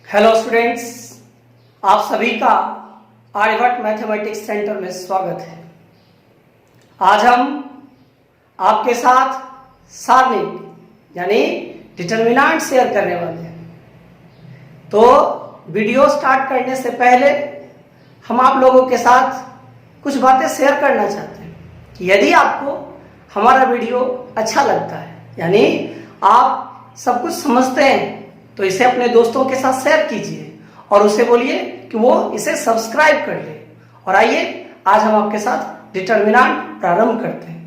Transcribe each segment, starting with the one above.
Hello students, आप सभी का आर्यभट्ट मैथमेटिक्स सेंटर में स्वागत है। आज हम आपके साथ सारणिक यानी डिटरमिनेंट शेयर करने वाले हैं। तो वीडियो स्टार्ट करने से पहले हम आप लोगों के साथ कुछ बातें शेयर करना चाहते हैं कि यदि आपको हमारा वीडियो अच्छा लगता है यानी आप सब कुछ समझते हैं तो इसे अपने दोस्तों के साथ शेयर कीजिए और उसे बोलिए कि वो इसे सब्सक्राइब कर ले। और आइए आज हम आपके साथ डिटरमिनेंट प्रारंभ करते हैं।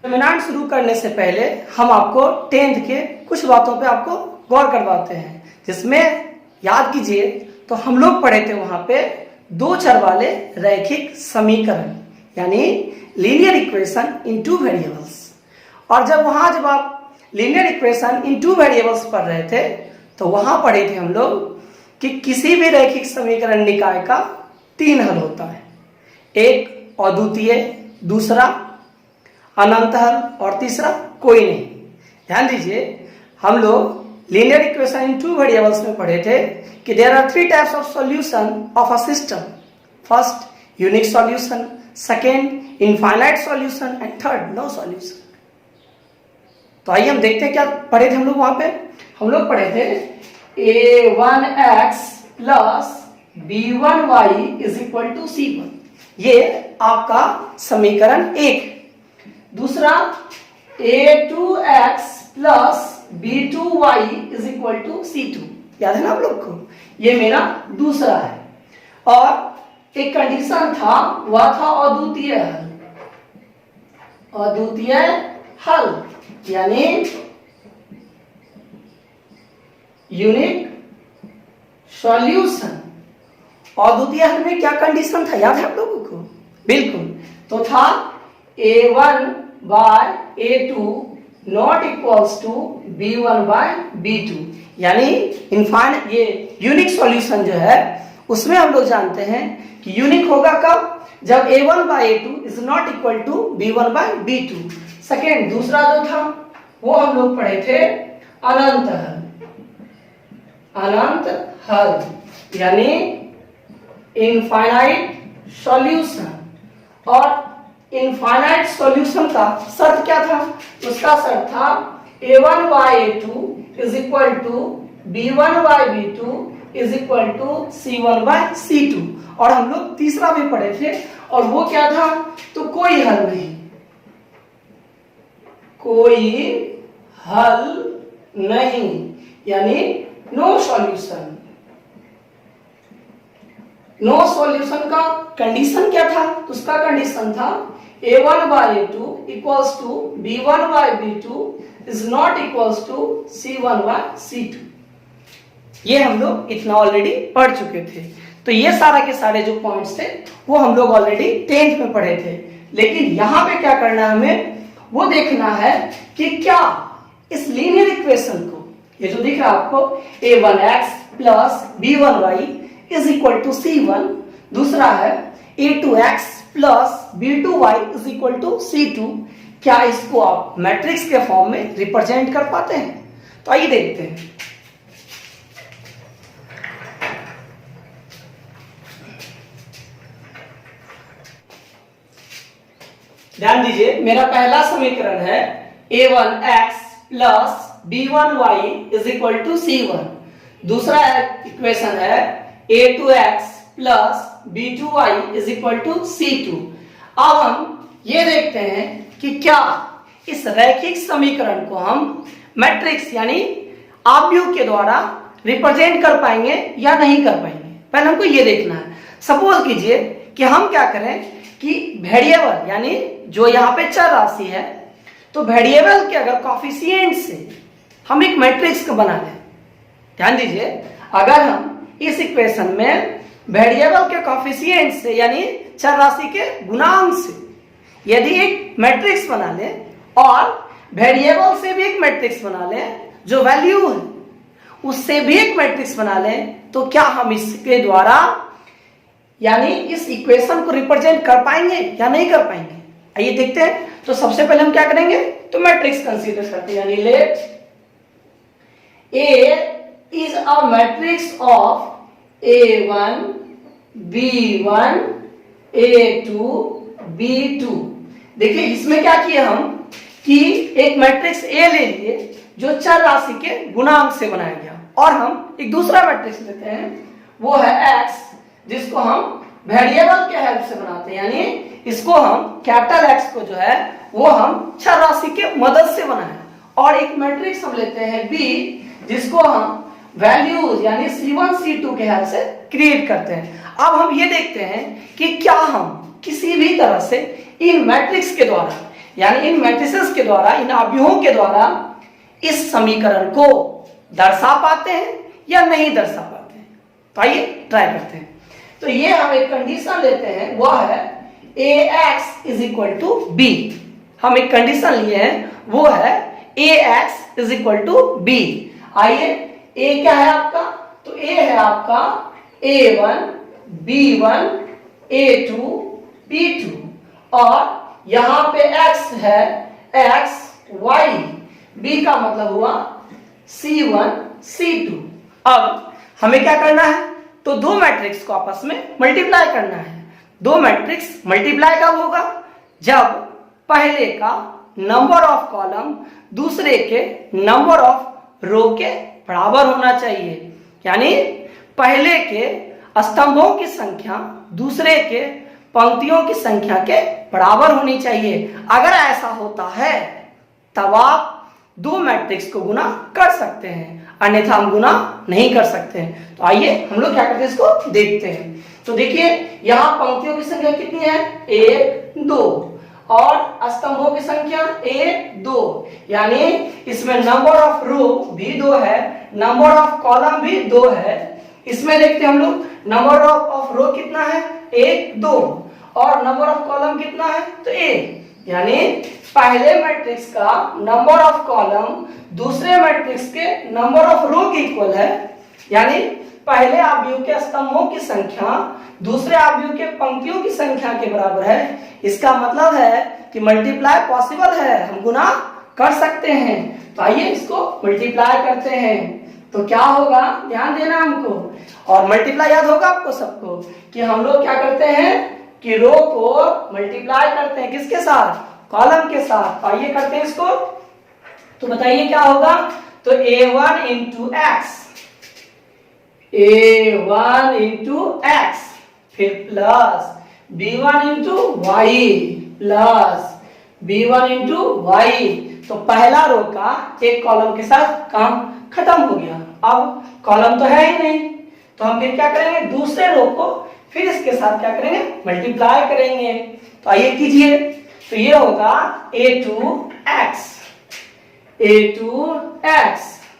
डिटरमिनेंट शुरू करने से पहले हम आपको 10th के कुछ बातों पे आपको गौर करवाते हैं, जिसमें याद कीजिए तो हम लोग पढ़े थे वहां पे दो चर वाले रैखिक समीकरण यानी linear equation in two variables. और जब आप linear equation in two variables पढ़ रहे थे तो वहां पढ़े थे हम लोग कि किसी भी रैखिक समीकरण निकाय का 3 हल होता है, एक अद्वितीय, दूसरा अनंत हल और तीसरा कोई नहीं। ध्यान दीजिए, हम लोग linear equation in two variables में पढ़े थे कि there are 3 types of solution of a system. First unique solution, second infinite solution and third no solution. तो आइए हम देखते हैं क्या पढ़े थे हम लोग वहां पे। हम लोग पढ़े थे a1x plus b1y is equal to c1, ये आपका समीकरण 1। दूसरा a2x plus b2y is equal to c2, याद है ना आप लोग को, ये मेरा दूसरा है। और एक कंडीशन था, वह था अद्वितीय हल। अद्वितीय हल यानी यूनिक सॉल्यूशन। अद्वितीय हल में क्या कंडीशन था, याद है आप लोगों को? बिल्कुल, तो था a1 by a2 not equals to b1 by b2, यानी इनफाइनाइट। ये यूनिक सॉल्यूशन जो है उसमें हम लोग जानते हैं कि यूनिक होगा कब, जब a1 by a2 is not equal to b1 by b2। Second, दूसरा जो था वो हम लोग पढ़े थे अनंत हल। अनंत हल यानी इनफाइनाइट सॉल्यूशन। और इनफाइनाइट सॉल्यूशन का शर्त क्या था? उसका शर्त था a1 by a2 is equal to b1 by b2 is equal to c1 by c2। और हम लोग तीसरा भी पढ़े थे और वो क्या था, तो कोई हल नहीं, कोई हल नहीं यानी नो सॉल्यूशन। नो सॉल्यूशन का कंडीशन क्या था? उसका कंडीशन था a1 by a2 equals to b1 by b2 is not equals to c1 by c2। ये हम लोग इतना ऑलरेडी पढ़ चुके थे। तो ये सारा के सारे जो पॉइंट्स थे वो हम लोग ऑलरेडी 10th में पढ़े थे। लेकिन यहां पे क्या करना है, हमें वो देखना है कि क्या इस लीनियर इक्वेशन को, ये जो दिख रहा है आपको a1x plus b1y is equal to c1, दूसरा है a2x plus b2y is equal to c2, क्या इसको आप मैट्रिक्स के फॉर्म में रिप्रेजेंट कर पाते हैं? तो आइए देखते हैं। ध्यान दीजिए, मेरा पहला समीकरण है a1x plus b1y is equal to c1। दूसरा इक्वेशन है a2x plus b2y is equal to c2। अब हम ये देखते हैं कि क्या इस रैखिक समीकरण को हम मैट्रिक्स यानी आव्यूह के द्वारा रिप्रेजेंट कर पाएंगे या नहीं कर पाएंगे। पहले हमको ये देखना है। सपोज कीजिए कि हम क्या करें कि वेरिएबल यानी जो यहाँ पे चर राशि है, तो वेरिएबल के अगर कॉफिशिएंट से हम एक मैट्रिक्स को बना लें। ध्यान दीजिए, अगर हम इस इक्वेशन में वेरिएबल के कॉफिशिएंट से यानी चर राशि के गुणांक से यदि एक मैट्रिक्स बना लें और वेरिएबल से भी एक मैट्रिक्स बना लें, जो वैल्यू है उससे भी एक मैट्रिक्स बना लें, तो क्या हम इसके द्वारा यानी इस इक्वेशन को रिप्रेजेंट कर पाएंगे या नहीं कर पाएंगे? आइए देखते हैं। तो सबसे पहले हम क्या करेंगे, तो मैट्रिक्स कंसीडर करते हैं, यानी late A is a matrix of A1 B1 A2 B2। देखिए इसमें क्या किए हम कि एक मैट्रिक्स A ले लिए जो चर राशि के गुणांक से बनाया गया, और हम एक दूसरा मैट्रिक्स लेते हैं वो है X, जिसको हम वेरिएबल के हेल्प से बनाते हैं, यानी इसको हम कैपिटल X को जो है वो हम चर राशि के मदद से बनाए। और एक मैट्रिक्स हम लेते हैं B, जिसको हम वैल्यूज यानी C1 C2 के हेल्प से क्रिएट करते हैं। अब हम ये देखते हैं कि क्या हम किसी भी तरह से इन मैट्रिक्स के द्वारा यानी इन मैट्रिसेस के द्वारा, इन अवयवों के द्वारा इस समीकरण को दर्शा पाते हैं या नहीं दर्शा पाते हैं। तो आइए ट्राई करते हैं। तो ये हम एक कंडीशन लेते हैं, वह है ax is equal to b। हम एक कंडीशन लिए हैं, वो है ax is equal to b। आइए a क्या है आपका, तो a है आपका a1 b1 a2 b2, और यहां पे x है x y, b का मतलब हुआ c1 c2। अब हमें क्या करना है, तो दो मैट्रिक्स को आपस में मल्टीप्लाई करना है। दो मैट्रिक्स मल्टीप्लाई कब होगा, जब पहले का नंबर ऑफ कॉलम दूसरे के नंबर ऑफ रो के बराबर होना चाहिए, यानी पहले के स्तंभों की संख्या दूसरे के पंक्तियों की संख्या के बराबर होनी चाहिए। अगर ऐसा होता है तब आप दो मैट्रिक्स को गुना कर सकते हैं, अन्यथा हम गुना नहीं कर सकते हैं। तो आइए हम लोग क्या करते हैं, इसको देखते हैं। तो देखिए यहाँ पंक्तियों की संख्या कितनी है, 1 2, और स्तंभों की संख्या 1 2, यानी इसमें नंबर ऑफ रो भी 2 है, नंबर ऑफ कॉलम भी 2 है। इसमें देखते हैं हम लोग नंबर ऑफ रो कितना है, 1 2, और नंबर ऑफ कॉलम कितना है, तो 1, यानी पहले मैट्रिक्स का नंबर ऑफ कॉलम दूसरे मैट्रिक्स के नंबर ऑफ रो के इक्वल है, यानी पहले अवयव के स्तंभों की संख्या दूसरे अवयव के पंक्तियों की संख्या के बराबर है। इसका मतलब है कि मल्टीप्लाई पॉसिबल है, हम गुना कर सकते हैं। तो आइए इसको मल्टीप्लाई करते हैं, तो क्या होगा, ध्यान देना हमको। और मल्टीप्लाई याद होगा आपको सबको कि हम लोग क्या करते हैं कि रो को मल्टीप्लाई करते हैं किसके साथ, कॉलम के साथ। आइए करते हैं इसको, तो बताइए क्या होगा, तो a1 into X, a1 into X, फिर plus b1 into Y, plus b1 into Y. तो पहला रो का एक कॉलम के साथ काम खत्म हो गया। अब कॉलम तो है ही नहीं, तो हम फिर क्या करेंगे, दूसरे रो को फिर इसके साथ क्या करेंगे, मल्टीप्लाई करेंगे। तो आइए कीजिए, तो ये होगा a2x, a2x,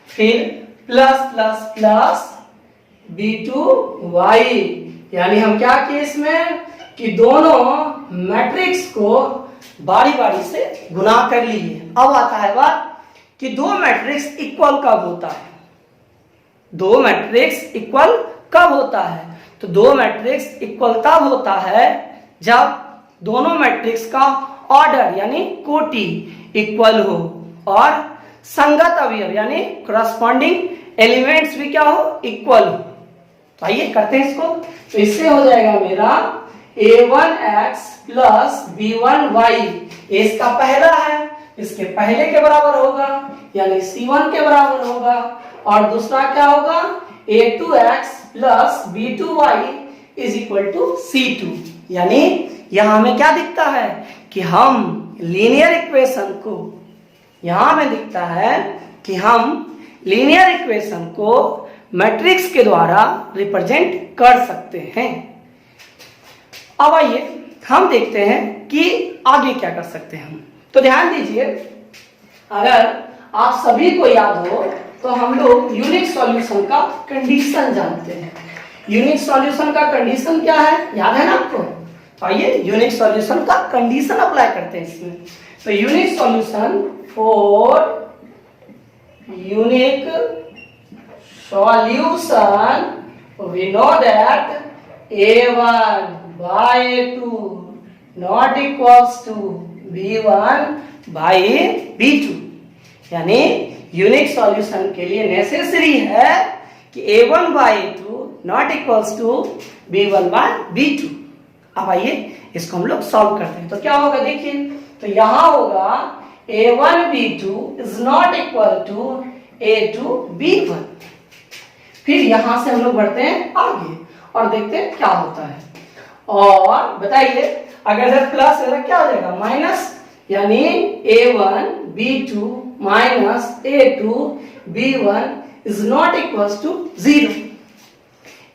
फिर प्लस प्लस प्लस b2y, यानी हम क्या किए इसमें कि दोनों मैट्रिक्स को बारी बारी से गुना कर लिए। अब आता है बात कि दो मैट्रिक्स इक्वल कब होता है, दो मैट्रिक्स इक्वल कब होता है, तो दो मैट्रिक्स इक्वल तब होता है जब दोनों मैट्रिक्स का ऑर्डर यानी कोटि इक्वल हो और संगत अवयव यानी करस्पॉन्डिंग एलिमेंट्स भी क्या हो, इक्वल हो। तो आइए करते हैं इसको, तो इससे हो जाएगा मेरा a1x प्लस b1y, इसका पहला है, इसके पहले के बराबर होगा यानी c1 के बराबर होगा, और दूसरा क्या होगा a2x plus b2y is equal to c2, यानी यहां हमें क्या दिखता है कि हम लीनियर इक्वेशन को, यहां हमें दिखता है कि हम लीनियर इक्वेशन को मैट्रिक्स के द्वारा रिप्रेजेंट कर सकते हैं। अब आइए हम देखते हैं कि आगे क्या कर सकते हैं हम। तो ध्यान दीजिए, अगर आप सभी को याद हो तो हम लोग यूनिक सॉल्यूशन का कंडीशन जानते हैं। यूनिक सॉल्यूशन का कंडीशन क्या है, याद है ना आपको? तो आइए यूनिक सॉल्यूशन का कंडीशन अप्लाई करते हैं इसमें। तो unique solution for unique solution we know that a1 by a2 not equals to b1 by b2, यानी यूनिक सॉल्यूशन के लिए नेसेसरी है कि a1 by a2 not equals to b1 by b2। अब आइए इसको हम लोग सॉल्व करते हैं। तो क्या होगा देखिए, तो यहां होगा a1 b2 is not equal to a2 b1। फिर यहां से हम लोग बढ़ते हैं आगे और देखते हैं क्या होता है। और बताइए अगर इधर प्लस है तो क्या हो जाएगा माइनस, यानी a1 b2 minus a2 b1 is not equals to 0।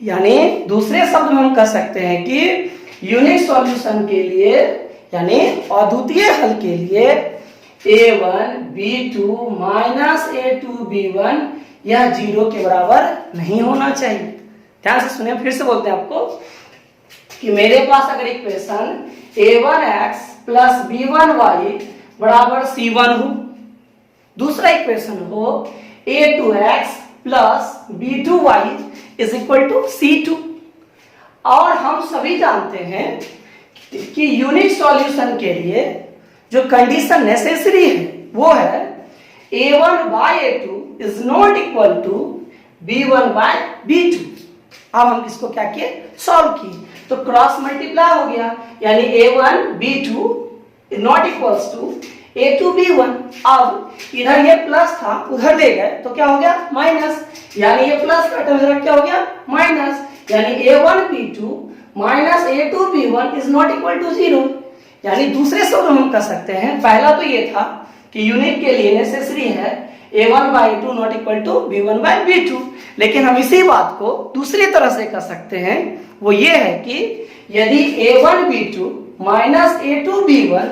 यानी दूसरे शब्द में हम कह सकते हैं कि यूनिक सॉल्यूशन के लिए यानी अद्वितीय हल के लिए a1 b2 minus a2 b1 यह 0 के बराबर नहीं होना चाहिए। ध्यान से सुनिए, फिर से बोलते हैं आपको कि मेरे पास अगर इक्वेशन a1x प्लस b1y बराबर c1 हो, दूसरा इक्वेशन हो a2x plus b2y is equal to c2। और हम सभी जानते हैं कि यूनिक सॉल्यूशन के लिए जो कंडीशन नेसेसरी है वो है a1 by a2 is not equal to b1 by b2। अब हम इसको क्या किए, सॉल्व किए, तो क्रॉस मल्टीप्लाई हो गया, यानी a1 b2 is not equals to a2 b1। अब इधर ये प्लस था उधर ले गए तो क्या हो गया माइनस, यानी ये प्लस का टर्म इधर क्या हो गया माइनस, यानी a1 b2 minus a2 b1 is not equal to 0। यानी दूसरे शब्द हम कह सकते हैं, पहला तो ये था कि यूनिट के लिए नेसेसरी है a1 by a2 not equal to b1 by b2, लेकिन हम इसी बात को दूसरी तरह से कह सकते हैं, वो ये है कि यदि a1 b2 minus a2 b1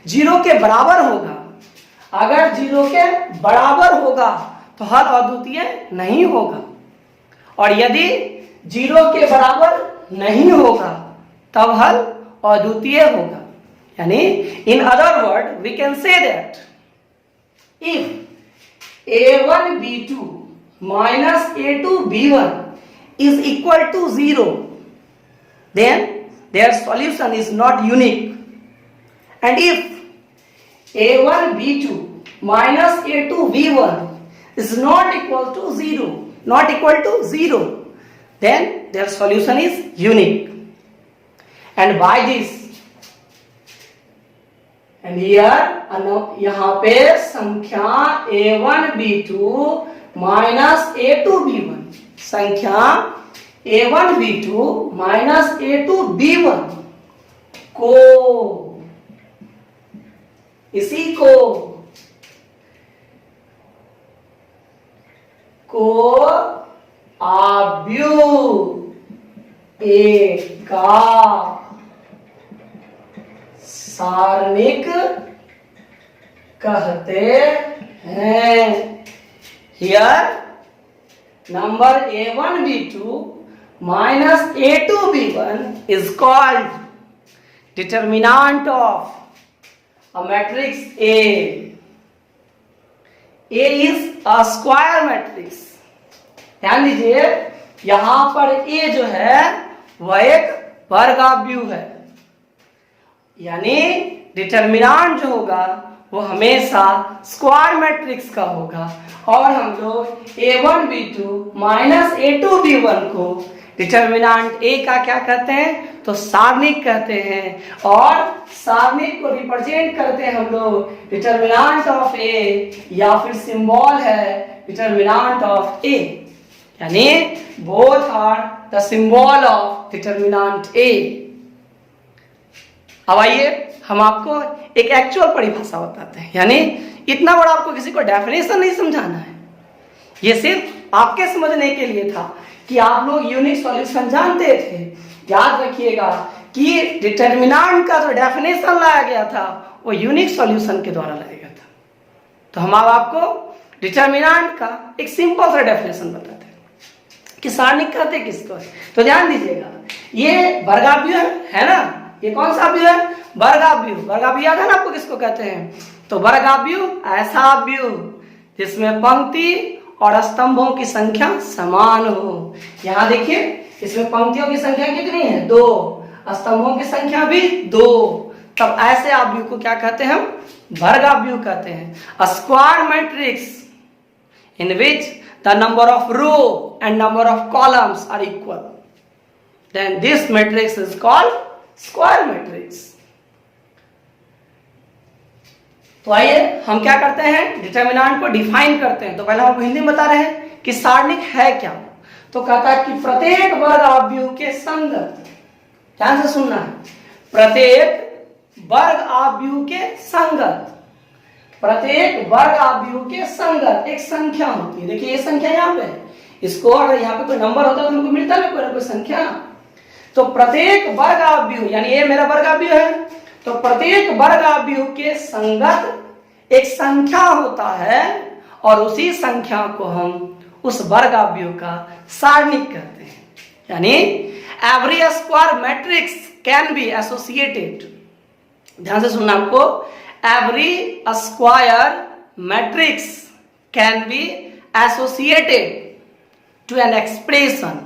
0 के बराबर होगा, अगर 0 के बराबर होगा तो हल अद्वितीय नहीं होगा, और यदि 0 के बराबर नहीं होगा तब हल अद्वितीय होगा। यानी in other word we can say that if a1 b2 minus a2 b1 is equal to 0, then their solution is not unique. And if a1 b2 minus a2 b1 is not equal to 0, then their solution is unique. And by this, and here यहाँ पे संख्या a1 b2 minus a2 b1, संख्या a1 b2 minus a2 b1 को, इसी को आव्यूह का सारणिक कहते हैं। Here number a1 b2 minus a2 b1 is called determinant of a matrix A. A is a square matrix. ध्यान दीजिए यहां पर A जो है वह एक वर्गाव्यूह है, यानी डिटरमिनेंट जो होगा वो हमेशा स्क्वायर मैट्रिक्स का होगा। और हम लोग a1 b2 minus a2 b1 को डिटरमिनेंट A का क्या कहते हैं, तो सारणिक कहते हैं, और सारणिक को रिप्रेजेंट करते हैं हम लोग डिटरमिनेंट ऑफ A, या फिर सिंबल है डिटरमिनेंट ऑफ A, यानी both are the symbol of determinant A। अब आइए हम आपको एक एक्चुअल परिभाषा बताते हैं, यानी इतना बड़ा आपको किसी को डेफिनेशन नहीं समझाना है, ये सिर्फ आपके समझने के लिए था कि आप लोग यूनिक सॉल्यूशन जानते थे। याद रखिएगा कि डिटरमिनेंट का जो डेफिनेशन लाया गया था वो यूनिक सॉल्यूशन के द्वारा लाया गया था। तो हम अब आपको डिटरमिनेंट का एक सिंपल सा डेफिनेशन बताते हैं कि सारणिक कहते किसको है। तो ध्यान दीजिएगा, ये वर्गाव्यूह है ना, ये कौन सा अव्यूह है, वर्गाव्यूह। वर्गाव्यूह याद है ना आपको किसको कहते हैं, तो वर्गाव्यूह ऐसा अव्यूह जिसमें पंक्ति और स्तंभों की संख्या समान हो। यहाँ देखिए इसमें पंक्तियों की संख्या कितनी है, 2, स्तंभों की संख्या भी 2, तब ऐसे अव्यूह को क्या कहते हैं, हम वर्गाव्यूह कहते हैं। A square matrix in which the number of row and number of columns are equal, then this matrix is called square matrix. तो आइए हम क्या करते हैं, डिटर्मिनेंट को डिफाइन करते हैं. तो पहले हम हिंदी में बता रहे हैं कि सारणिक है क्या. तो कहता है कि प्रत्येक वर्ग आव्यूह के संगत, ध्यान से सुनना है, प्रत्येक वर्ग आव्यूह के संगत, प्रत्येक वर्ग आव्यूह के संगत एक संख्या होती है. देखिए ये संख्या यहाँ पे है, इसको अगर यहाँ पे कोई नंबर होता तो हमको मिलता है कोई ना कोई संख्या. तो प्रत्येक वर्ग आव्यूह, यानी ये मेरा वर्ग आव्यूह है, तो प्रत्येक वर्ग आव्यूह के संगत एक संख्या होता है और उसी संख्या को हम उस वर्ग आव्यूह का सारणिक कहते हैं. यानी every square matrix can be associated, ध्यान से सुनना आपको, every square matrix can be associated to an expression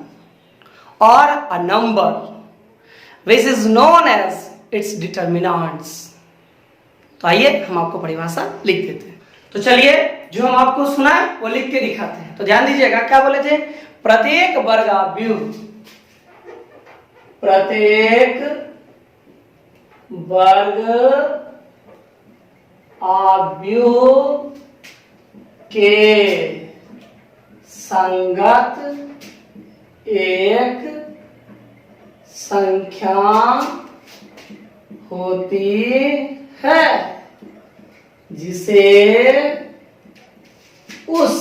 और a number which is known as its determinants. तो आइए हम आपको परिभाषा लिख देते हैं. तो चलिए जो हम आपको सुना है वो लिख के दिखाते हैं. तो ध्यान दीजिएगा, क्या बोले थे, प्रत्येक वर्ग आव्यूह, प्रत्येक वर्ग आव्यूह के संगत एक संख्या होती है जिसे उस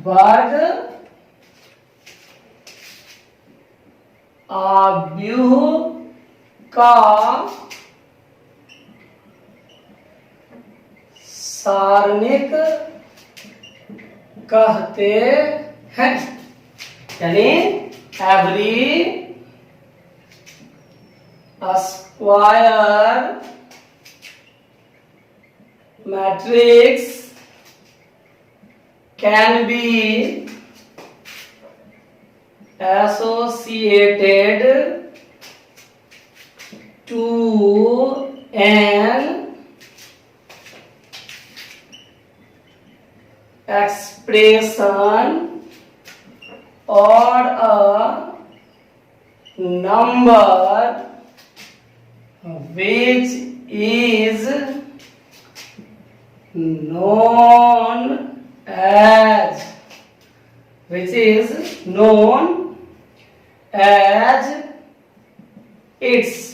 वर्ग आव्यूह का सारणिक कहते हैं. यानी every square matrix can be associated to an expression or a number which is known as its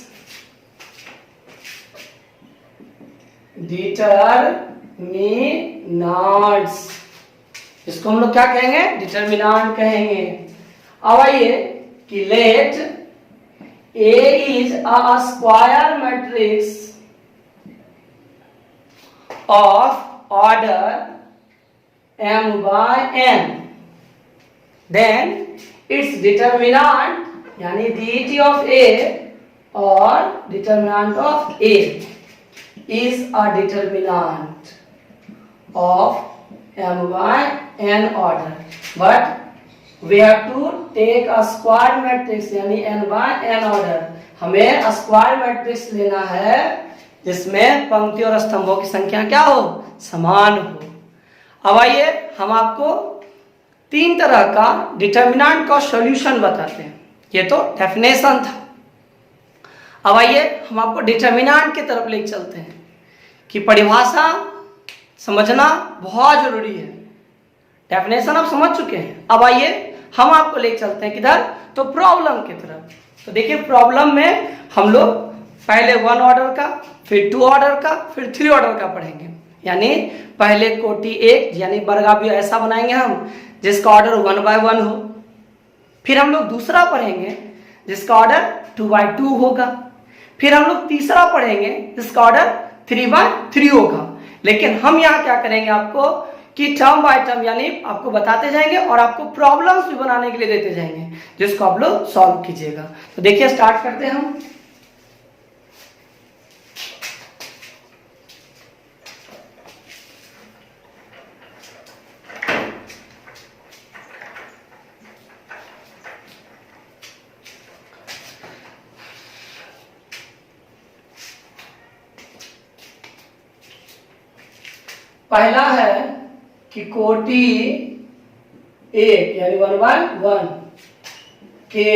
determinants. इसको हम लोग क्या कहेंगे, डिटर्मिनेंट कहेंगे. अब आइए कि late A is a square matrix of order m by n, then its determinant यानी DET of A or determinant of A is a determinant of m by n order, but we have to take a square matrix यानी n by n order. हमें square matrix लेना है जिसमें पंक्ति और स्तंभों की संख्या क्या हो, समान हो. अब आइए हम आपको तीन तरह का डिटर्मिनेंट का सॉल्यूशन बताते हैं. ये तो डेफिनेशन था. अब आइए हम आपको डिटर्मिनेंट की तरफ ले चलते हैं कि परिभाषा समझना बहुत जरूरी है. डेफिनेशन आप समझ चुके हैं. अब आइए हम आपको ले चलते हैं किधर, तो प्रॉब्लम की तरफ. तो देखिए प्रॉब्लम में हम लोग पहले 1 ऑर्डर का, फिर 2 ऑर्डर का, फिर 3 ऑर्डर का पढ़ेंगे. यानी पहले कोटि 1 यानी वर्गाव्यूह ऐसा बनाएंगे हम जिसका ऑर्डर 1 by 1 हो. फिर हम लोग दूसरा पढ़ेंगे जिसका ऑर्डर 2 by 2 होगा. फिर हम लोग तीसरा पढ़ेंगे जिसका ऑर्डर 3 by 3 होगा. लेकिन हम यहाँ क्या करेंगे आपको कि टर्म बाय टर्म यानी आपको बताते जाएंगे और आपको प्रॉब्लम्स भी बनाने के लिए देते जाएंगे जिसको आप लोग सॉल्व कीजिएगा. तो देखिए स्टार्ट करते हैं हम. पहला है कि कोटि एक यानी 1/1 के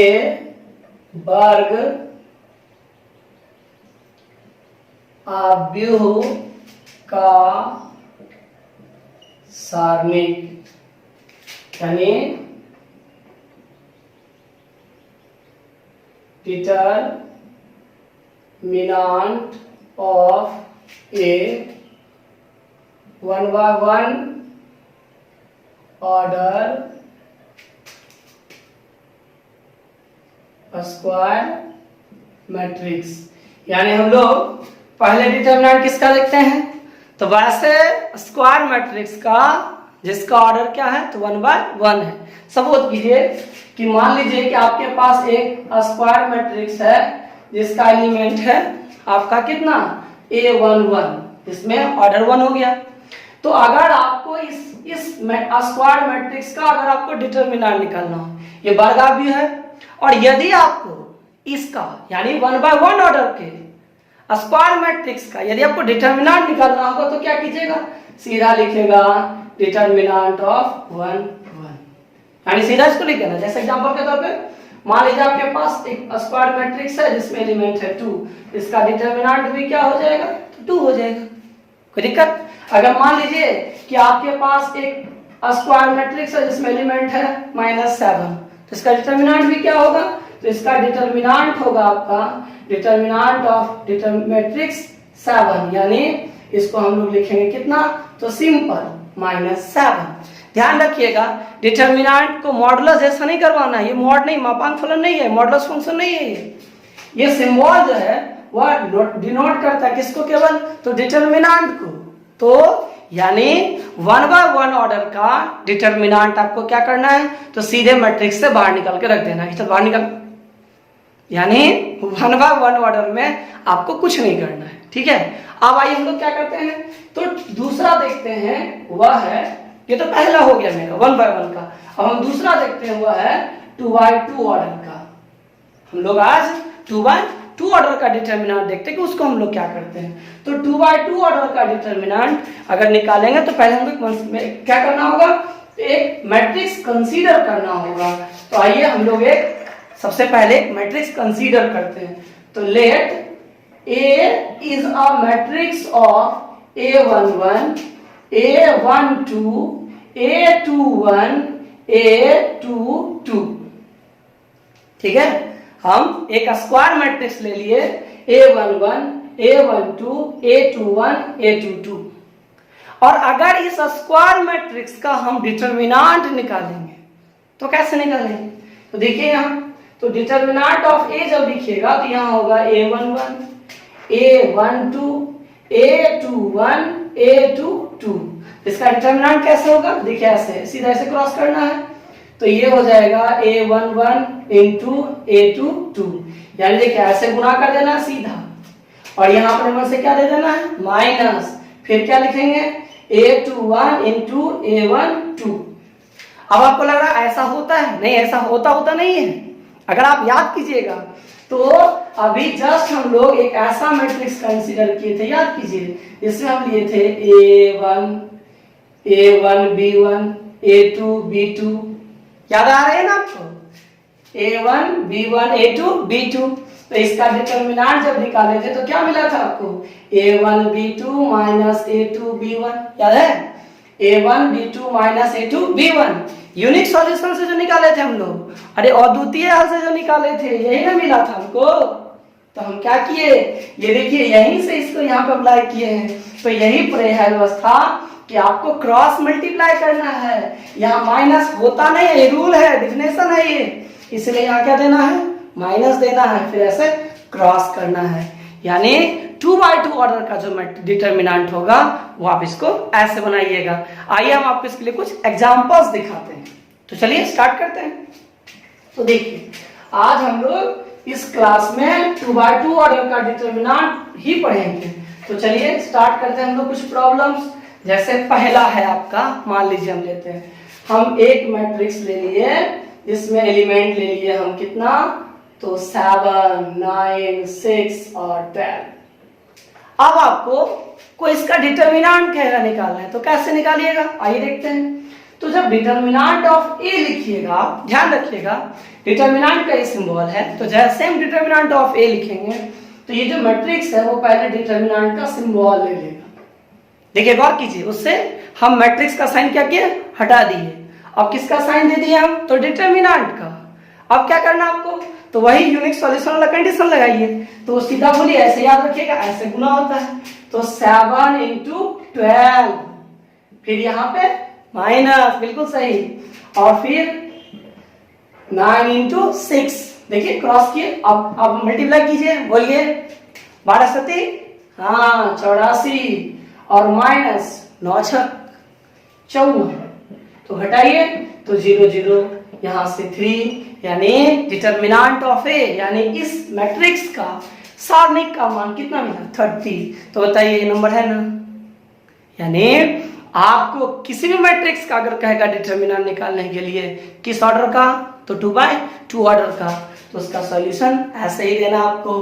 वर्ग आव्यूह का सारणिक यानी determinant of A 1/1 order square matrix. यानी हम लोग पहले डिटरमिनेंट किसका देखते हैं, तो वैसे स्क्वायर मैट्रिक्स का जिसका ऑर्डर क्या है, तो 1/1 है। सपोज कीजिए कि मान लीजिए कि आपके पास एक स्क्वायर मैट्रिक्स है जिसका एलिमेंट है आपका कितना, A11, इसमें ऑर्डर 1 हो गया। तो अगर आपको इस स्क्वायर मैट्रिक्स का अगर आपको डिटरमिनेंट निकालना हो, ये वर्गाव्यूह है, और यदि आपको इसका यानी 1/1 ऑर्डर के स्क्वायर मैट्रिक्स का यदि आपको डिटरमिनेंट निकालना होगा तो क्या कीजिएगा, सीधा लिखेगा डिटरमिनेंट ऑफ 1/1, यानी सीधा इसको लिखेगा। जैसे एग्जांपल के तौर पे मान लीजिए आपके पास एक स्क्वायर मैट्रिक्स है जिसमें एलिमेंट है 2, इसका डिटरमिनेंट भी क्या हो जाएगा, तो 2 हो जाएगा। कोई दिक्कत? अगर मान लीजिए कि आपके पास एक स्क्वायर मैट्रिक्स है जिसमें एलिमेंट है -7, तो इसका डिटरमिनेंट भी क्या होगा, तो इसका डिटरमिनेंट होगा आपका डिटरमिनेंट ऑफ मैट्रिक्स 7, यानी इसको हम लोग लिखेंगे कितना, तो सिंपल -7। ध्यान रखिएगा डिटरमिनेंट को मॉडुलस ऐसा नहीं करवाना है, ये मॉड नहीं, मापांक फलन नहीं है, मॉडुलस फंक्शन नहीं है। ये सिंबल जो है वह डिनोट करता है किसको, केवल तो डिटरमिनेंट को। तो यानी 1/1 ऑर्डर का डिटरमिनेंट आपको क्या करना है, तो सीधे मैट्रिक्स से बाहर निकाल के रख देना है। तो बाहर निकाल, यानी 1/1 ऑर्डर में आपको कुछ नहीं करना है, ठीक है। अब आइए हम लोग क्या करते हैं, तो दूसरा देखते हैं, वह है, ये तो पहला हो गया मेरा 1/1 का। अब हम दूसरा देखते हैं, वह है 2/2 ऑर्डर का। हम लोग आज 2/2 ऑर्डर का डिटरमिनेंट देखते हैं कि उसको हम लोग क्या करते हैं। तो 2/2 ऑर्डर का डिटरमिनेंट अगर निकालेंगे तो पहले हमको क्या करना होगा, एक मैट्रिक्स कंसीडर करना होगा। तो आइए हम लोग एक सबसे पहले मैट्रिक्स कंसीडर करते हैं। तो let A is a matrix of A11, A12, A21, A22, ठीक है। हम एक स्क्वायर मैट्रिक्स ले लिए A11, A12, A21, A22, और अगर इस स्क्वायर मैट्रिक्स का हम डिटरमिनेंट निकालेंगे तो कैसे निकालेंगे, तो देखिए यहाँ, तो डिटरमिनेंट ऑफ A जब लिखिएगा तो यहाँ होगा A11, A12, A21, A22। इसका डिटरमिनेंट कैसे होगा, देखिए ऐसे सीधा ऐसे क्रॉस करना है, तो ये हो जाएगा A11 इंटू A22, यानी देखिए ऐसे गुणा कर देना है सीधा, और यहाँ अपने मन से क्या दे देना है, माइनस, फिर क्या लिखेंगे A21 इंटू A12। अब आपको लग रहा है ऐसा होता है, नहीं, ऐसा होता नहीं है। अगर आप याद कीजिएगा तो अभी जस्ट हम लोग एक ऐसा मैट्रिक्स कंसीडर किए थे, याद कीजिए, इसमें हम लिए थे A1 B1, A2 B2, याद आ रहे हैं ना आपको, A1 B1 A2 B2। तो इसका डिटरमिनेंट जब निकाले थे तो क्या मिला था आपको, A1 B2 minus A2 B1, याद है, A1 B2 minus A2 B1। Unique solution से जो निकाले थे हम लोग, अरे अद्वितीय हल से जो निकाले थे, यही ना मिला था हमको। तो हम क्या किए, ये देखिए यहीं से इसको यहाँ पे अप्लाई किए हैं। तो यही है व्यवस्था कि आपको क्रॉस मल्टीप्लाई करना है, यहाँ माइनस होता नहीं है, रूल है, डिफिनेशन है ये, इसलिए यहाँ क्या देना है, माइनस देना है, फिर ऐसे क्रॉस करना है। यानी 2/2 ऑर्डर का जो डिटरमिनेंट होगा वो आप इसको ऐसे बनाइएगा। आइए हम आपको इसके लिए कुछ एग्जांपल्स दिखाते हैं। तो चलिए स्टार्ट करते हैं। तो देखिए आज हम लोग इस क्लास में 2/2 ऑर्डर का डिटरमिनेंट ही पढ़ेंगे। तो चलिए स्टार्ट करते हैं हम लोग कुछ प्रॉब्लम्स। जैसे पहला है आपका, मान लीजिए हम लेते हैं, हम एक मैट्रिक्स ले लिए जिसमें एलिमेंट ले लिए हम कितना, तो 7, 9, 6 और 12। अब आपको कोई इसका डिटर्मिनेंट कहेगा निकालना है, तो कैसे निकालिएगा, आइए देखते हैं। तो जब डिटर्मिनेंट ऑफ ए लिखिएगा, ध्यान रखिएगा डिटर्मिनेंट का ये सिंबल है, तो जैसे हम डिटर्मिनेंट ऑफ ए लिखेंगे तो ये जो मैट्रिक्स है वो पहले डिटर्मिनेंट का सिंबल ले लेगा। देखिए गौर कीजिए, उससे हम मैट्रिक्स का साइन क्या किया, हटा दिए। अब किसका साइन दे दिए हम, तो डिटर्मिनेंट का। अब क्या करना आपको, तो वही यूनिक सॉल्यूशन वाला कंडीशन लगाइए। तो सीधा बोलिए, ऐसे याद रखिएगा, ऐसे गुना होता है, तो 7 × 12, फिर यहाँ पे माइनस, बिल्कुल सही, और फिर 9 × 6, देखिए क्रॉस किए। अब मल्टीप्लाई कीजिए, बोलिए 12 सती, हाँ 84, और माइनस 9 × 6 = 54, तो घटाइए तो 0 0 यहां से 3, यानी डिटर्मिनेंट ऑफ ए यानी इस मैट्रिक्स का सारणिक का मान कितना मिला, 30। तो बताइए ये नंबर है ना। यानी आपको किसी भी मैट्रिक्स का अगर कहेगा डिटर्मिनेंट निकालने के लिए किस ऑर्डर का, तो 2/2 ऑर्डर का, तो उसका सॉल्यूशन ऐसे ही देना आपको।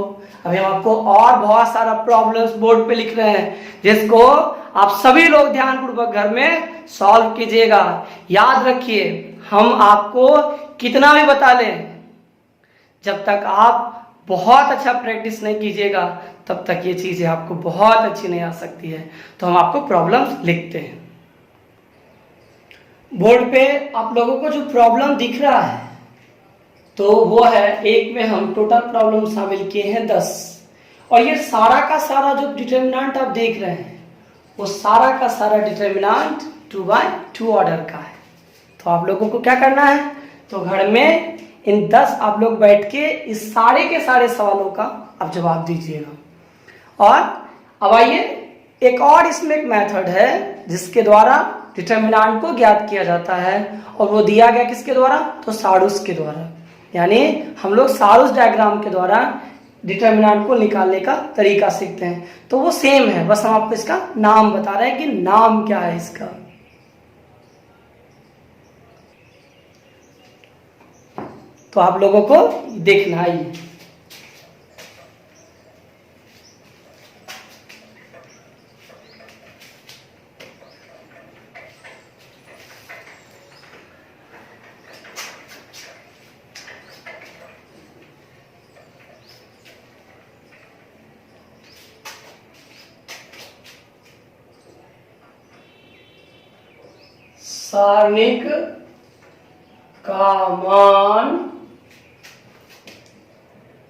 अभी हम आपको और बहुत सारा प्रॉब्लम्स बोर्ड पे लिख रहे हैं, जिसको आप सभी लोग ध्यानपूर्वक घर में सॉल्व कीजिएगा। याद रखिए, हम आपको कितना भी बता लें, जब तक आप बहुत अच्छा प्रैक्टिस नहीं कीजिएगा तब तक ये चीजें आपको बहुत अच्छी नहीं आ सकती है। तो हम आपको प्रॉब्लम्स लिखते हैं बोर्ड पे। आप लोगों को जो प्रॉब्लम दिख रहा है तो वो है, एक में हम टोटल प्रॉब्लम शामिल किए हैं 10, और ये सारा का सारा जो डिटर्मिनेंट आप देख रहे हैं वो सारा का सारा डिटर्मिनेंट 2/2 ऑर्डर का है। तो आप लोगों को क्या करना है, तो घर में इन 10 आप लोग बैठ के इस सारे के सारे सवालों का आप जवाब दीजिएगा। और अब आइए, एक और इसमें एक मेथड है जिसके द्वारा डिटर्मिनेंट को ज्ञात किया जाता है, और वो दिया गया किसके द्वारा, तो सारूस के द्वारा। यानी हम लोग सारूस डायग्राम के द्वारा डिटर्मिनेंट को निकालने का तरीका सीखते हैं। तो वो सेम है, बस हम आपको इसका नाम बता रहे हैं कि नाम क्या है इसका। तो आप लोगों को देखना है। सारणिक का मान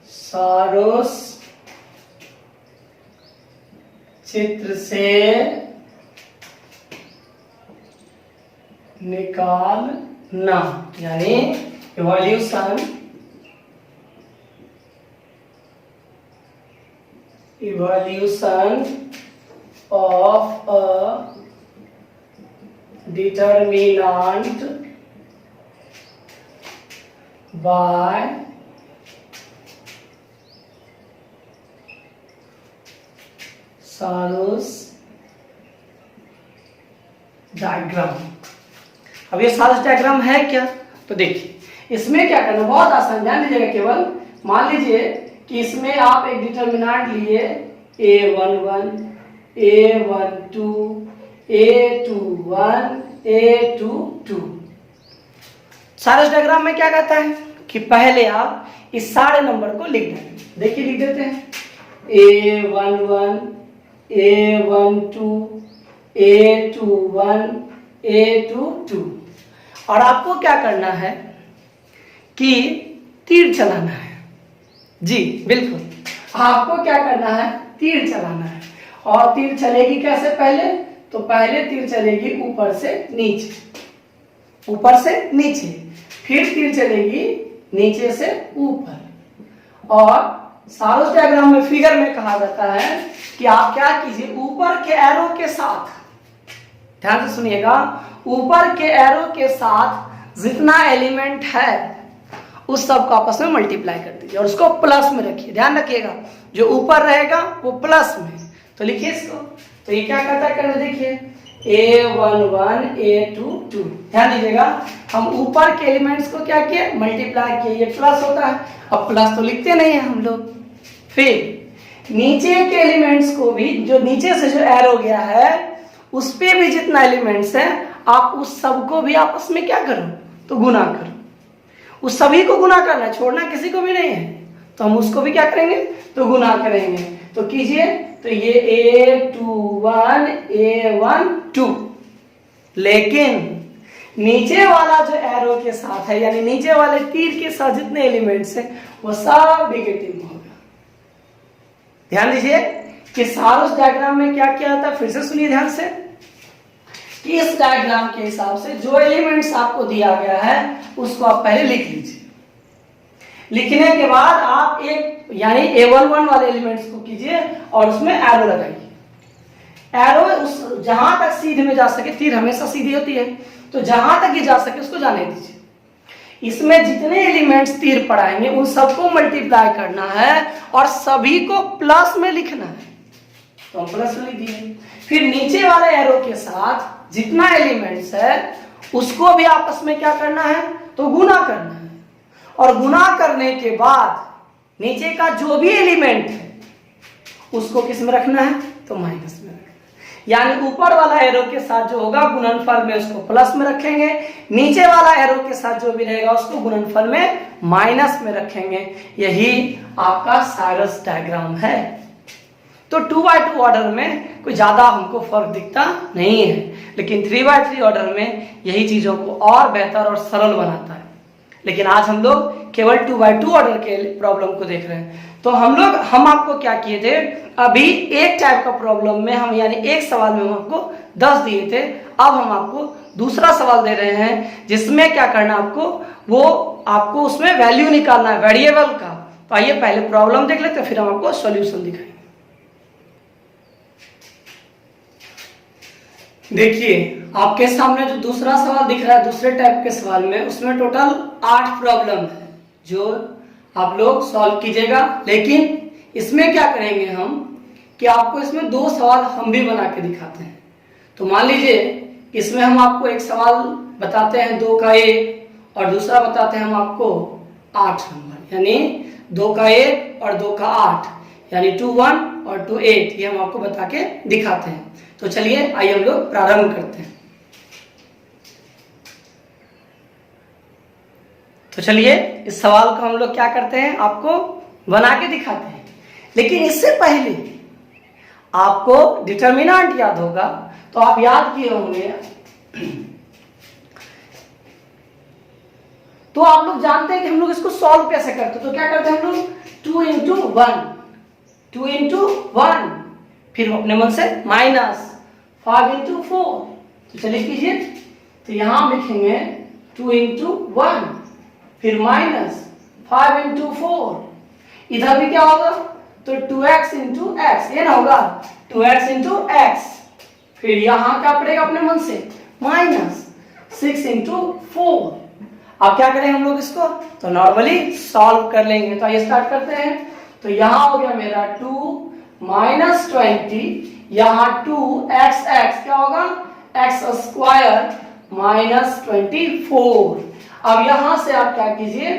सारूस चित्र से निकालना, यानी evaluation of a determinant by Sarrus diagram. अब ये सारूस डायग्राम है क्या, तो देखिए इसमें क्या करना, बहुत आसान, ध्यान दीजिएगा। केवल मान लीजिए कि इसमें आप एक डिटर्मिनेंट लिए a11, a12, a21, a22। सारूस diagram में क्या कहता है कि पहले आप इस सारे नंबर को लिख दें। देखिए लिख देते हैं a11, a12, a21, a22, और आपको क्या करना है कि तीर चलाना है। जी बिल्कुल, आपको क्या करना है, तीर चलाना है। और तीर चलेगी कैसे, पहले तो पहले तीर चलेगी ऊपर से नीचे, ऊपर से नीचे, फिर तीर चलेगी नीचे से ऊपर। और सारूस डायग्राम में फिगर में कहा जाता है कि आप क्या कीजिए, ऊपर के एरो के साथ, ध्यान से सुनिएगा, ऊपर के एरो के साथ जितना एलिमेंट है उस सब को आपस में मल्टीप्लाई कर दीजिए और उसको प्लस में रखिए। ध्यान रखिएगा, जो ऊपर रहेगा वो प्लस में, तो लिखिए इसको। तो ये क्या करता है, करना देखिए a11, a22, ध्यान दीजिएगा, हम ऊपर के एलिमेंट्स को क्या किए, मल्टीप्लाई किए, ये प्लस होता है। अब प्लस तो लिखते नहीं है हम लोग। फिर नीचे के एलिमेंट्स को भी, जो नीचे से जो एरो गया है उस पे भी जितना एलिमेंट्स है आप उस सबको भी आपस में क्या करो, तो गुना करो। उस सभी को गुना करना है, छोड़ना किसी को भी नहीं है, तो हम उसको भी क्या करेंगे, तो गुना करेंगे। तो कीजिए, तो ये A21 A1 2, लेकिन नीचे वाला जो एरो के साथ है यानी नीचे वाले तीर के साथ जितने एलिमेंट्स हैं वो सब नेगेटिव होगा। ध्यान दीजिए कि सारोस डायग्राम में क्या किया था, फिर से सुनिए ध्यान से कि इस डायग्राम के हिसाब से जो एलिमेंट्स आपको दिया गया है उसको आप पहले लिख लीजिए। लिखने के बाद आप एक यानी A11 वाले एलिमेंट्स को कीजिए और उसमें एरो लगाइए। एरो उस जहां तक सीधे में जा सके, तीर हमेशा सीधी होती है, तो जहां तक ये जा सके उसको जाने दीजिए। इसमें जितने एलिमेंट्स तीर पड़ाएंगे उन सबको मल्टीप्लाई करना है और सभी को प्लस में लिखना है, तो हम प्लस में लिख दिए। फिर नीचे वाले एरो के साथ जितना एलिमेंट्स है उसको भी आपस में क्या करना है, तो गुना करना है। और गुना करने के बाद नीचे का जो भी एलिमेंट है उसको किस में रखना है, तो माइनस में रखना है। यानी ऊपर वाला एरो के साथ जो होगा गुणनफल में उसको प्लस में रखेंगे, नीचे वाला एरो के साथ जो भी रहेगा उसको गुणनफल में माइनस में रखेंगे। यही आपका साइरस डायग्राम है। तो 2x2 ऑर्डर में कोई ज्यादा हमको फर्क दिखता नहीं है, लेकिन 3x3 ऑर्डर में यही चीजों को और बेहतर और सरल बनाता है। लेकिन आज हम लोग केवल 2x2 ऑर्डर के प्रॉब्लम को देख रहे हैं। तो हम आपको क्या किए थे, अभी एक टाइप का प्रॉब्लम में हम यानी एक सवाल में हम आपको 10 दिए थे, अब हम आपको दूसरा सवाल दे रहे हैं जिसमें क्या करना आपको, वो आपको उसमें वैल्यू निकालना है वेरिएबल का। तो आइए पहले प्रॉब्लम देख लेते हैं, फिर हम आपको सॉल्यूशन दिखाएंगे। देखिए आपके सामने जो दूसरा सवाल दिख रहा है दूसरे टाइप के सवाल में, उसमें टोटल 8 प्रॉब्लम है जो आप लोग सॉल्व कीजिएगा। लेकिन इसमें क्या करेंगे हम कि आपको इसमें 2 सवाल हम भी बना के दिखाते हैं। तो मान लीजिए इसमें हम आपको एक सवाल बताते हैं 2 का 1 और दूसरा बताते हैं हम आपको 8 नंबर, यानी 2 का 1 और 2 का 8, यानी 2 1 और 2 8, ये हम आपको बता के दिखाते हैं। तो चलिए आइए हम लोग प्रारंभ करते हैं। तो चलिए इस सवाल को हम लोग क्या करते हैं, आपको बना के दिखाते हैं। लेकिन इससे पहले आपको डिटर्मिनेंट याद होगा, तो आप याद किए होंगे, तो आप लोग जानते हैं कि हम लोग इसको सॉल्व कैसे करते हैं। तो क्या करते हैं हम लोग, 2 into 1, 2 into 1, फिर अपने मन से माइनस 5 into 4। तो चलिए कीजिए, तो यहां लिखेंगे 2 into 1, फिर माइनस 5 into 4, इधर भी क्या होगा, तो 2x into x, ये ना होगा 2x into x, फिर यहां क्या पड़ेगा अपने मन से, माइनस 6 into 4। अब क्या करेंगे हम लोग इसको, तो नॉर्मली सॉल्व कर लेंगे। तो आइए स्टार्ट करते हैं। तो यहां हो गया मेरा 2 माइनस 20, यहां 2x x क्या होगा, x स्क्वायर माइनस 24। अब यहां से आप क्या कीजिए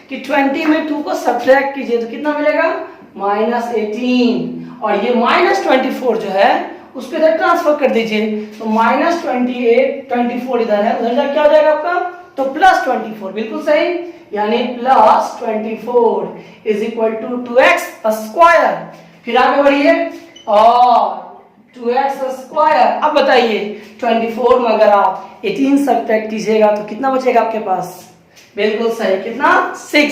कि 20 में 2 को सब्ट्रैक्ट कीजिए, तो कितना मिलेगा, माइनस 18, और ये माइनस 24 जो है उसको इधर ट्रांसफर कर दीजिए। तो माइनस 24 इधर है, उधर जा क्या हो जाएगा आपका, तो प्लस 24, बिल्कुल सही, यानी plus 24 is equal to 2x square. फिर आगे बढ़िए, और 2x स्क्वायर, अब बताइए 24 में अगर आप 18 सब्ट्रैक्ट कीजिएगा तो कितना बचेगा आपके पास, बिल्कुल सही, कितना, 6,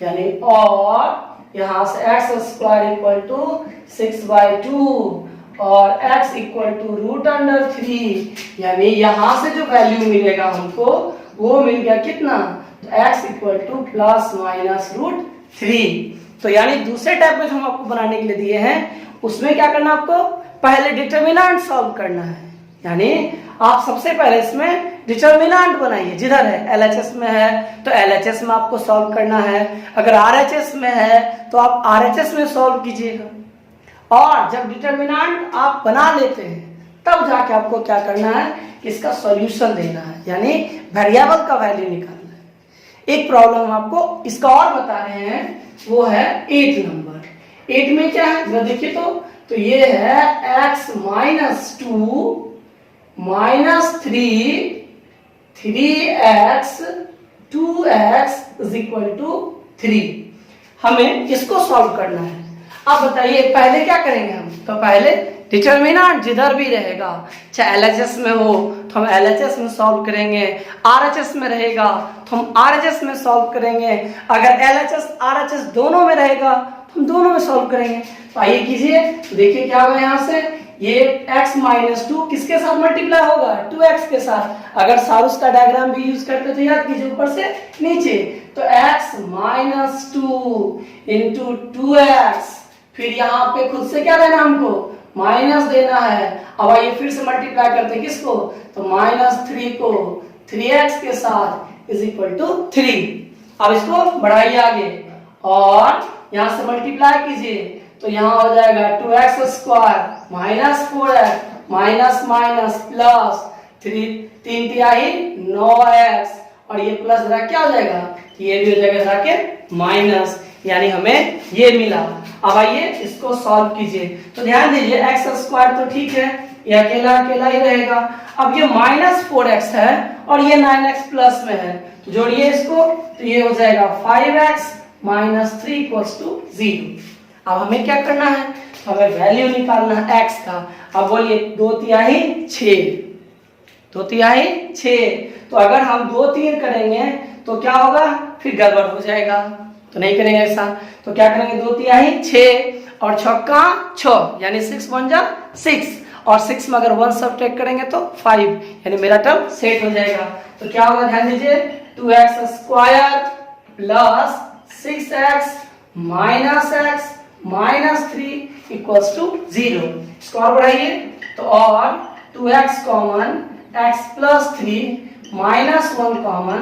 यानी और यहां से x स्क्वायर इक्वल टू 6/2 और x इक्वल टू √3, यानी यहां से जो वैल्यू मिलेगा हमको वो मिल गया कितना, तो x equal two plus minus √3। तो यानी दूसरे टाइप में जो हम आपको बनाने के लिए दिए हैं उसमें क्या करना, आपको पहले डिटर्मिनेंट सॉल्व करना है। यानी आप सबसे पहले इसमें डिटर्मिनेंट बनाइए, जिधर है LHS में है तो LHS में आपको सॉल्व करना है, अगर RHS में है तो आप RHS में सॉल्व कीजिएगा। और जब डिटर्मिनेंट आप बना लेते हैं तब जाके आपको क्या करना है, इसका सॉल्यूशन देना है, यानी वेरिएबल का वैल्यू निकालना है। एक प्रॉब्लम आपको इसका और बता रहे हैं, वो है 8 नंबर। 8 में क्या है जरा देखिए तो ये है x minus 2 minus 3x 2x is equal to 3। हमें इसको सॉल्व करना है। अब बताइए पहले क्या करेंगे हम, तो पहले डिटरमिनेंट जिधर भी रहेगा, चाहे LHS में हो तो हम LHS में सॉल्व करेंगे, RHS में रहेगा तो हम RHS में सॉल्व करेंगे, अगर LHS RHS दोनों में रहेगा तो हम दोनों में सॉल्व करेंगे। तो आइए कीजिए, देखिए क्या होगा यहाँ से, ये x माइनस 2 किसके साथ मल्टीप्लाई होगा, 2x के साथ। अगर सारूस का डायग्राम भी यूज करते तो याद कीजिए ऊपर से नीचे, तो x माइनस 2 इंटू 2x, फिर यहाँ पे खुद से क्या देना हमको, माइनस देना है। अब आइए फिर से मल्टीप्लाई करते हैं किसको, तो माइनस 3 को 3x के साथ इज इक्वल टू 3। अब इसको बढ़ाइए आगे और यहाँ से मल्टीप्लाई कीजिए, तो यहाँ हो जाएगा 2x square minus 4x minus minus plus 3 तिहाई 9x, और ये प्लस जरा क्या हो जाएगा, ये भी हो जाएगा जाके माइनस, यानी हमें ये मिला। अब आइए इसको सॉल्व कीजिए, तो ध्यान दीजिए x स्क्वायर तो ठीक है, ये अकेला अकेला ही रहेगा। अब ये माइनस 4x है और ये 9x प्लस में है, तो जोड़िए इसको, तो ये हो जाएगा 5x माइनस 3 इक्वल्स टू 0। अब हमें क्या करना है, तो हमें वैल्यू निकालना है x का। अब बोलिए 2 तिहाई 6, 2 तिहाई 6, तो अगर हम 2 3 करेंगे तो क्या होगा, फिर गड़बड़ हो जाएगा, तो नहीं करेंगे ऐसा। तो क्या करेंगे, 2 तिहाई 6 और 6 का 6 यानी 6 बन जा 6, और 6 में अगर 1 सब्ट्रैक्ट करेंगे तो 5, यानी मेरा टर्म सेट हो जाएगा। तो क्या होगा, ध्यान दीजिए 2x square plus 6x minus x minus 3 equals to 0। इसको और बढ़ाइए, तो और 2x common x plus 3 minus 1 common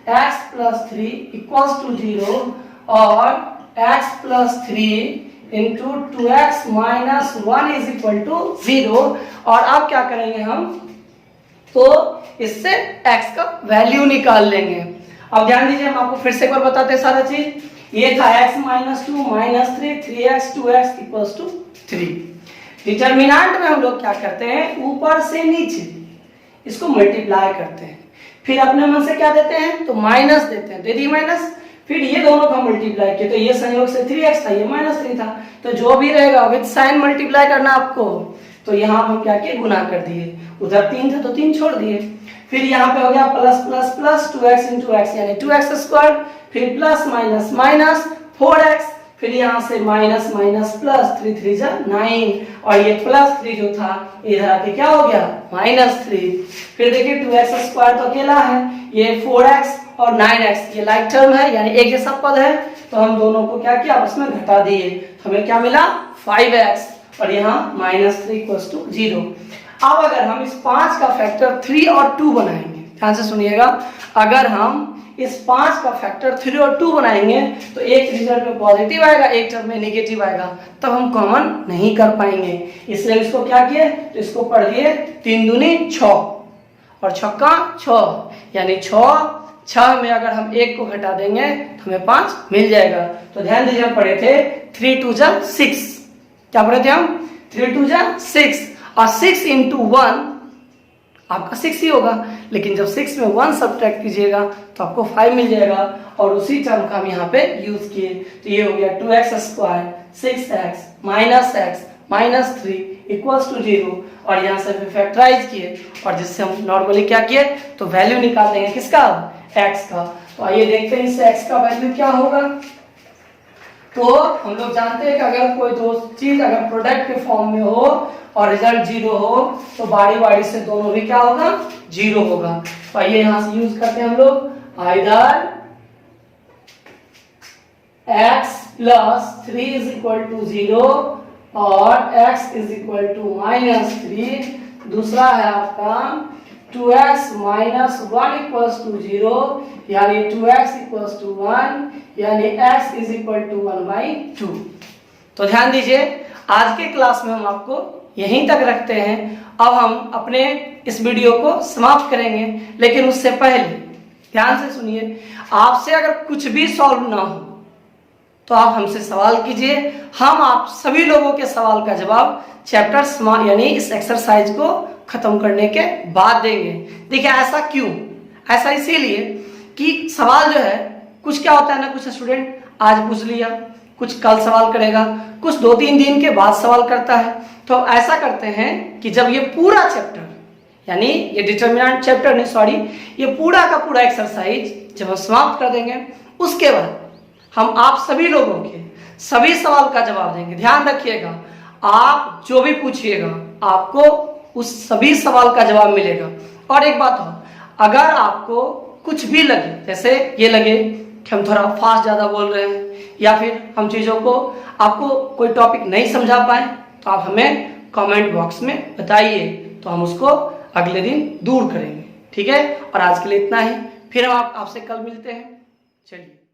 x plus 3 equals to 0, और x plus 3 into 2x minus 1 is equal to 0। और अब क्या करेंगे हम, तो इससे x का वैल्यू निकाल लेंगे। अब ध्यान दीजिए, हम आपको फिर से एक बार बताते हैं सारा चीज। ये था x minus 2 minus 3 3x 2x equals to 3। Determinant में हम लोग क्या करते हैं, ऊपर से नीचे इसको मल्टीप्लाई करते हैं, फिर अपने मन से क्या देते हैं, तो माइनस देते हैं, दे दी माइनस, फिर ये दोनों का मल्टीप्लाई किया, तो ये संयोग से 3x था, ये माइनस 3 था, तो जो भी रहेगा विद साइन मल्टीप्लाई करना आपको। तो यहाँ हम क्या किए, गुना कर दिए, उधर 3 था तो 3 छोड़ दिए, फिर यहाँ पे हो गया plus plus plus 2x into x यानी 2x स्क्वायर, फिर प्लस माइनस माइनस 4x, फिर यहाँ से माइनस माइनस प्लस 3 3 जा 9, और ये प्लस 3 जो था इधर आके क्या हो गया, माइनस 3। फिर देखिए 2x स्क्वायर तो अकेला है, ये 4x और 9x ये लाइक टर्म है, यानी एक जैसा पद है, तो हम दोनों को क्या किया, आपस में घटा दिए, तो हमें क्या मिला 5x, और यहाँ माइनस 3 इक्वल्स टू 0। अब अगर हम इस 5 का फैक्टर 3 और 2 बनाएंगे, ध्यान से सुनिएगा, अगर हम इस 5 का फैक्टर 3 और 2 बनाएंगे तो एक रिजल्ट में पॉजिटिव आएगा, एक टर्म में नेगेटिव आएगा, तब हम कॉमन नहीं कर पाएंगे। इसलिए इसको क्या किए, तो इसको पढ़ दिए 3 दूनी 6 और 6 का 6, यानी 6 में अगर हम 1 को घटा देंगे तो हमें 5 मिल जाएगा। तो ध्यान दीजिए, हम पढ़े थे 3 2 जा 6, क्या पढ़े थे हम, 3 2 जा 6, और 6 इंटू 1 आपका 6 ही होगा, लेकिन जब 6 में 1 सब्ट्रैक्ट कीजिएगा तो आपको 5 मिल जाएगा, और उसी टर्म का हम यहाँ पे यूज किए, तो ये हो गया 2x square 6x minus x minus 3 equals to 0, और यहाँ से फैक्टराइज किए, और जिससे हम नॉर्मली क्या किए, तो वैल्यू निकाल देंगे किसका, x का। तो आइए देखते हैं इससे x का वैल्यू क्या होगा। तो हम लोग जानते हैं कि अगर कोई दो चीज अगर प्रोडक्ट के फॉर्म में हो और रिजल्ट 0 हो तो बारी बारी से दोनों भी क्या होगा, 0 होगा। तो आइए यहां से यूज करते हैं हम लोग, either x plus 3 is equal to 0 और x is equal to minus 3, दूसरा है आपका 2x माइनस 1 इक्वल्स टू 0, यानी 2x इक्वल्स टू 1, यानी x इज इक्वल टू 1/2। तो ध्यान दीजिए, आज के क्लास में हम आपको यहीं तक रखते हैं। अब हम अपने इस वीडियो को समाप्त करेंगे, लेकिन उससे पहले ध्यान से सुनिए, आपसे अगर कुछ भी सॉल्व ना हो तो आप हमसे सवाल कीजिए, हम आप सभी लोगों के सवाल का जवाब चैप्टर यानी इस एक्सरसाइज को खत्म करने के बाद देंगे। देखिए ऐसा क्यों? ऐसा इसीलिए कि सवाल जो है कुछ क्या होता है ना, कुछ स्टूडेंट आज पूछ लिया, कुछ कल सवाल करेगा, कुछ 2-3 दिन के बाद सवाल करता है। तो ऐसा करते हैं कि जब ये पूरा चैप्टर यानी ये डिटर्मिनेंट चैप्टर नहीं सॉरी ये पूरा का पूरा एक्सरसाइज जब हम समाप्त कर देंगे, उसके बाद हम आप सभी लोगों के सभी सवाल का जवाब देंगे। ध्यान रखिएगा, आप जो भी पूछिएगा आपको उस सभी सवाल का जवाब मिलेगा। और एक बात हो, अगर आपको कुछ भी लगे, जैसे ये लगे कि हम थोड़ा फास्ट ज़्यादा बोल रहे हैं या फिर हम चीज़ों को आपको कोई टॉपिक नहीं समझा पाए, तो आप हमें कमेंट बॉक्स में बताइए, तो हम उसको अगले दिन दूर करेंगे। ठीक है, और आज के लिए इतना ही, फिर हम आपसे कल मिलते हैं। चलिए।